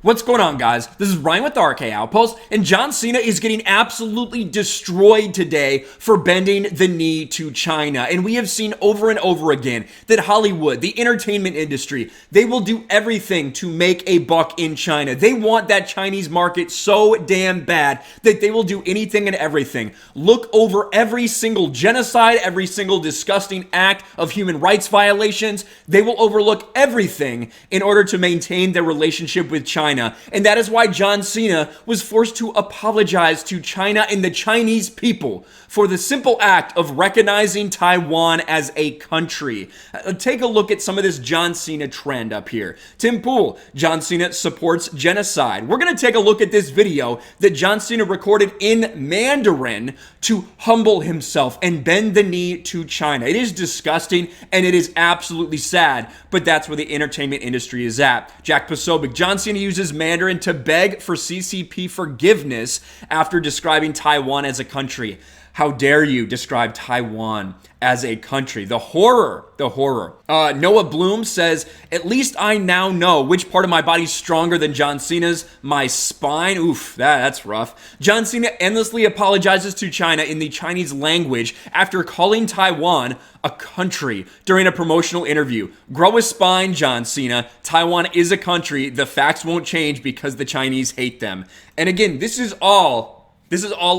What's going on, guys? This is Ryan with RK Outpost, and John Cena is getting absolutely destroyed today for bending the knee to China. And we have seen over and over again that Hollywood, the entertainment industry, they will do everything to make a buck in China. They want that Chinese market so damn bad that they will do anything and everything. Look over every single genocide, every single disgusting act of human rights violations. They will overlook everything in order to maintain their relationship with China. And that is why John Cena was forced to apologize to China and the Chinese people for the simple act of recognizing Taiwan as a country. Take a look at some of this John Cena trend up here. Tim Pool, John Cena supports genocide. We're going to take a look at this video that John Cena recorded in Mandarin to humble himself and bend the knee to China. It is disgusting and it is absolutely sad, but that's where the entertainment industry is at. Jack Posobiec, John Cena uses Mandarin to beg for CCP forgiveness after describing Taiwan as a country. How dare you describe Taiwan as a country? The horror, the horror. Noah Bloom says, at least I now know which part of my body's stronger than John Cena's. My spine. Oof, that's rough. John Cena endlessly apologizes to China in the Chinese language after calling Taiwan a country during a promotional interview. Grow a spine, John Cena. Taiwan is a country. The facts won't change because the Chinese hate them. And again, this is all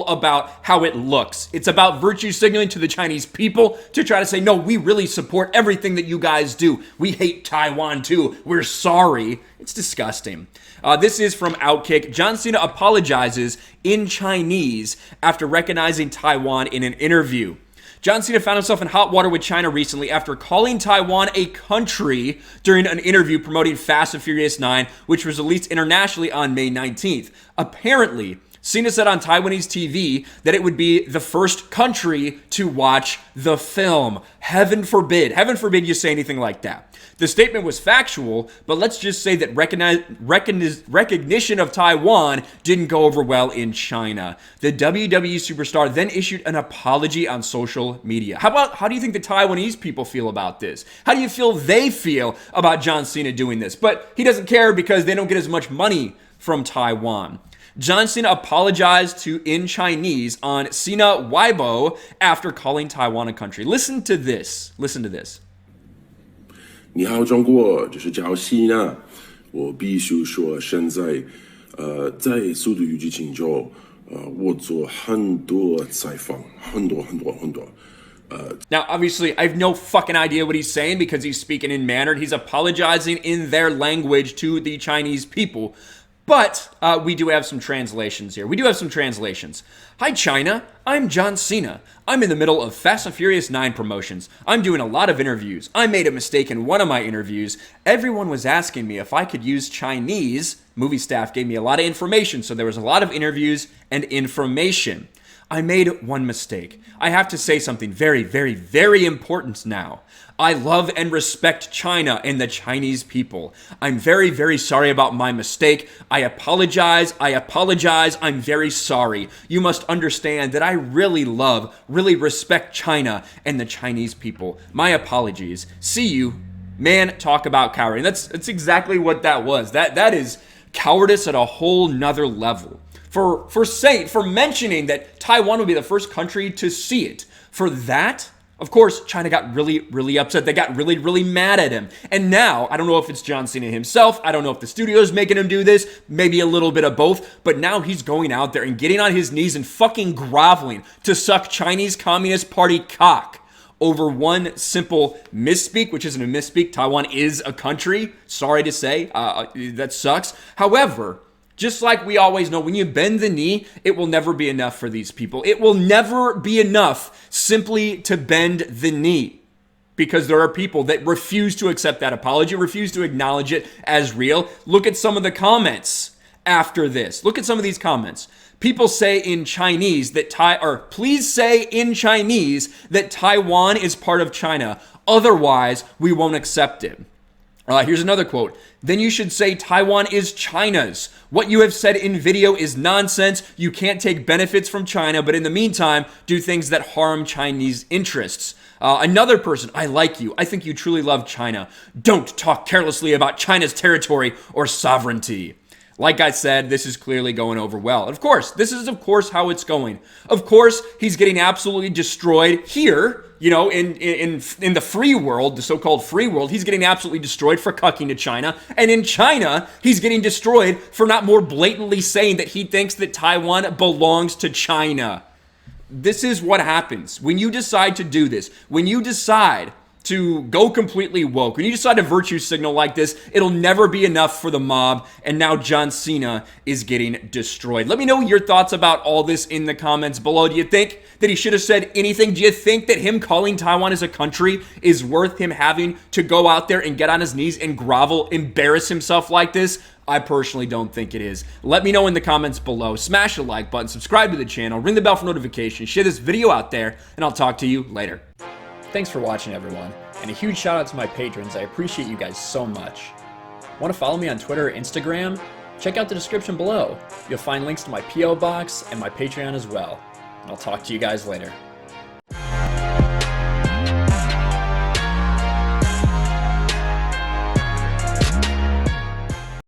about how it looks. It's about virtue signaling to the Chinese people to try to say, no, we really support everything that you guys do. We hate Taiwan too. We're sorry. It's disgusting. This is from Outkick. John Cena apologizes in Chinese after recognizing Taiwan in an interview. John Cena found himself in hot water with China recently after calling Taiwan a country during an interview promoting Fast and Furious 9, which was released internationally on May 19th. Apparently, Cena said on Taiwanese TV that it would be the first country to watch the film. Heaven forbid you say anything like that. The statement was factual, but let's just say that recognition of Taiwan didn't go over well in China. The WWE superstar then issued an apology on social media. How do you think the Taiwanese people feel about this? How do you feel they feel about John Cena doing this? But he doesn't care because they don't get as much money from Taiwan. John Cena apologized in Chinese on Cena Weibo after calling Taiwan a country. Listen to this. 你好，中国，这是叫西娜。我必须说，现在，在速度与激情中，我做很多采访，很多。Now, obviously, I have no fucking idea what he's saying because he's speaking in Mandarin. He's apologizing in their language to the Chinese people. But we do have some translations here. Hi, China. I'm John Cena. I'm in the middle of Fast and Furious 9 promotions. I'm doing a lot of interviews. I made a mistake in one of my interviews. Everyone was asking me if I could use Chinese. Movie staff gave me a lot of information, so there was a lot of interviews and information. I made one mistake. I have to say something very, very, very important now. I love and respect China and the Chinese people. I'm very, very sorry about my mistake. I apologize. I'm very sorry. You must understand that I really love, really respect China and the Chinese people. My apologies. See you. Man, talk about cowarding. That's exactly what that was. That is cowardice at a whole nother level. For mentioning that Taiwan would be the first country to see it. For that, of course, China got really, really upset. They got really, really mad at him. And now, I don't know if it's John Cena himself. I don't know if the studio is making him do this. Maybe a little bit of both. But now he's going out there and getting on his knees and fucking groveling to suck Chinese Communist Party cock over one simple misspeak, which isn't a misspeak. Taiwan is a country. Sorry to say. That sucks. However, just like we always know, when you bend the knee, it will never be enough for these people. It will never be enough simply to bend the knee because there are people that refuse to accept that apology, refuse to acknowledge it as real. Look at some of the comments after this. Look at some of these comments. People say in Chinese that please say in Chinese that Taiwan is part of China. Otherwise, we won't accept it. Here's another quote. Then you should say Taiwan is China's. What you have said in video is nonsense. You can't take benefits from China, but in the meantime, do things that harm Chinese interests. Another person, I like you. I think you truly love China. Don't talk carelessly about China's territory or sovereignty. Like I said, this is clearly going over well. Of course, this is how it's going. Of course, he's getting absolutely destroyed here, you know, in the free world, the so-called free world. He's getting absolutely destroyed for cucking to China. And in China, he's getting destroyed for not more blatantly saying that he thinks that Taiwan belongs to China. This is what happens when you decide to do this. When you decide to go completely woke, when you decide to virtue signal like this, it'll never be enough for the mob, and now John Cena is getting destroyed. Let me know your thoughts about all this in the comments below. Do you think that he should have said anything? Do you think that him calling Taiwan as a country is worth him having to go out there and get on his knees and grovel, embarrass himself like this? I personally don't think it is. Let me know in the comments below. Smash the like button, subscribe to the channel, ring the bell for notifications, share this video out there, and I'll talk to you later. Thanks for watching, everyone, and a huge shout out to my patrons. I appreciate you guys so much. Want to follow me on Twitter or Instagram? Check out the description below. You'll find links to my P.O. box and my Patreon as well. And I'll talk to you guys later.